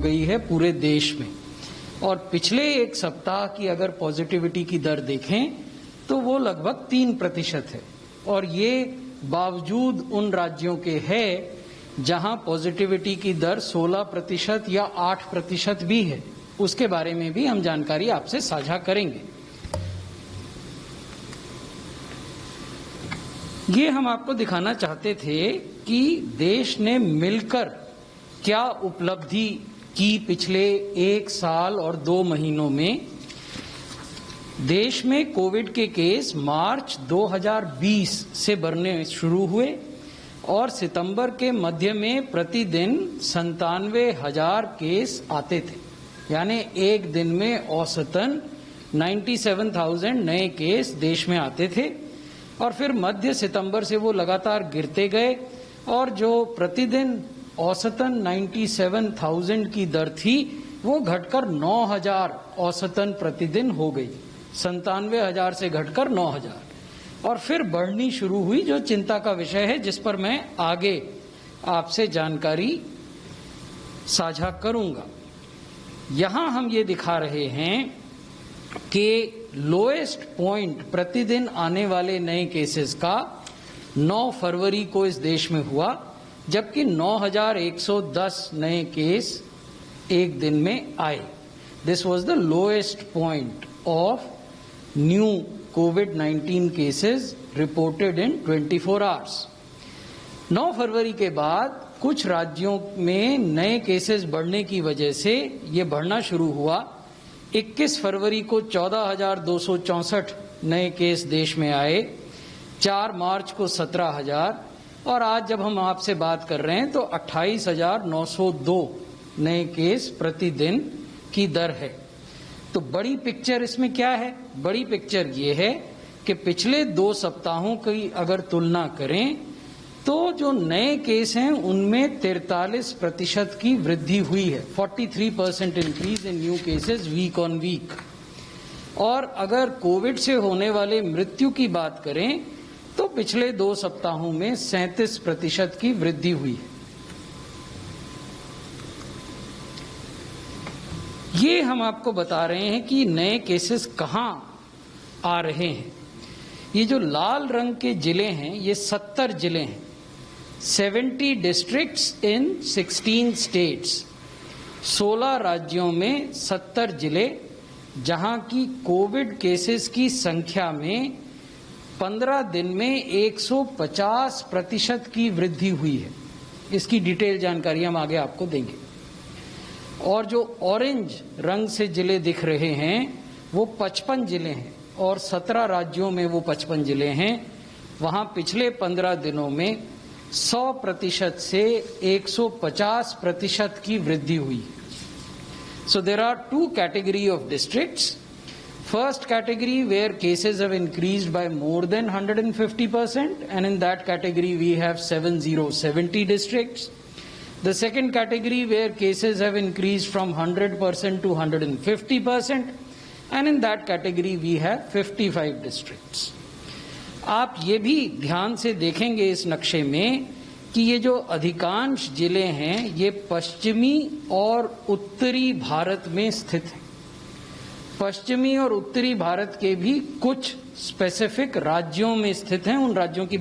गई है पूरे देश में। और पिछले एक सप्ताह की अगर पॉजिटिविटी की दर देखें तो वो लगभग 3% है, और ये बावजूद उन राज्यों के है जहां पॉजिटिविटी की दर 16% या 8% भी है। उसके बारे में भी हम जानकारी आपसे साझा करेंगे। ये हम आपको दिखाना चाहते थे कि देश ने मिलकर क्या उपलब्धि की पिछले 1 साल और 2 महीनों में। देश में कोविड के केस मार्च 2020 से बढ़ने शुरू हुए और सितंबर के मध्य में प्रतिदिन 97,000 केस आते थे, यानी एक दिन में औसतन 97,000 नए केस देश में आते थे। और फिर मध्य सितंबर से वो लगातार गिरते गए और जो प्रतिदिन औसतन 97,000 की दर थी वो घटकर 9,000 औसतन प्रतिदिन हो गई। 97,000 से घटकर 9,000 और फिर बढ़नी शुरू हुई, जो चिंता का विषय है, जिस पर मैं आगे आपसे जानकारी साझा करूंगा। यहां हम ये दिखा रहे हैं कि लोएस्ट पॉइंट प्रतिदिन आने वाले नए केसेस का 9 फरवरी को इस देश में हुआ, जबकि 9,110 नए केस एक दिन में आए। This was the lowest point of new covid cases reported in 24 hours. 9 फरवरी के बाद कुछ राज्यों में नए केसेस बढ़ने की वजह से ये बढ़ना शुरू हुआ। 21 फरवरी को 14,264 नए केस देश में आए, 4 मार्च को 17,000 और आज जब हम आपसे बात कर रहे हैं तो 28,902 नए केस प्रतिदिन की दर है। तो बड़ी पिक्चर इसमें क्या है? बड़ी पिक्चर ये है कि पिछले 2 सप्ताहों की अगर तुलना करें तो जो नए केस हैं उनमें 43% की वृद्धि हुई है, 43% increase in new cases week on week. और अगर कोविड से होने वाले मृत्यु की बात करें तो पिछले 2 सप्ताहों में 37% की वृद्धि हुई है। ये हम आपको बता रहे हैं कि नए केसेस कहां आ रहे हैं। ये जो लाल रंग के जिले हैं ये 70 जिले हैं, 70 डिस्ट्रिक्ट्स इन 16 स्टेट्स, 16 राज्यों में 70 जिले, जहां की कोविड केसेस की संख्या में 15 दिन में 150% की वृद्धि हुई है। इसकी डिटेल जानकारी हम आगे आपको देंगे। और जो ऑरेंज रंग से जिले दिख रहे हैं वो 55 जिले हैं और 17 राज्यों में वो 55 जिले हैं। वहां पिछले 15 दिनों में 100% से 150% की वृद्धि हुई। So there are 2 categories of districts. First category where cases have increased by more than 150%, and in that category we have 70 districts. The second category where cases have increased from 100% to 150%, and in that category we have 55 districts. आप ये भी ध्यान से देखेंगे इस नक्शे में कि ये जो अधिकांश जिले हैं ये पश्चिमी और उत्तरी भारत में स्थित हैं। पश्चिमी और उत्तरी भारत के भी कुछ स्पेसिफिक राज्यों में स्थित हैं। उन राज्यों की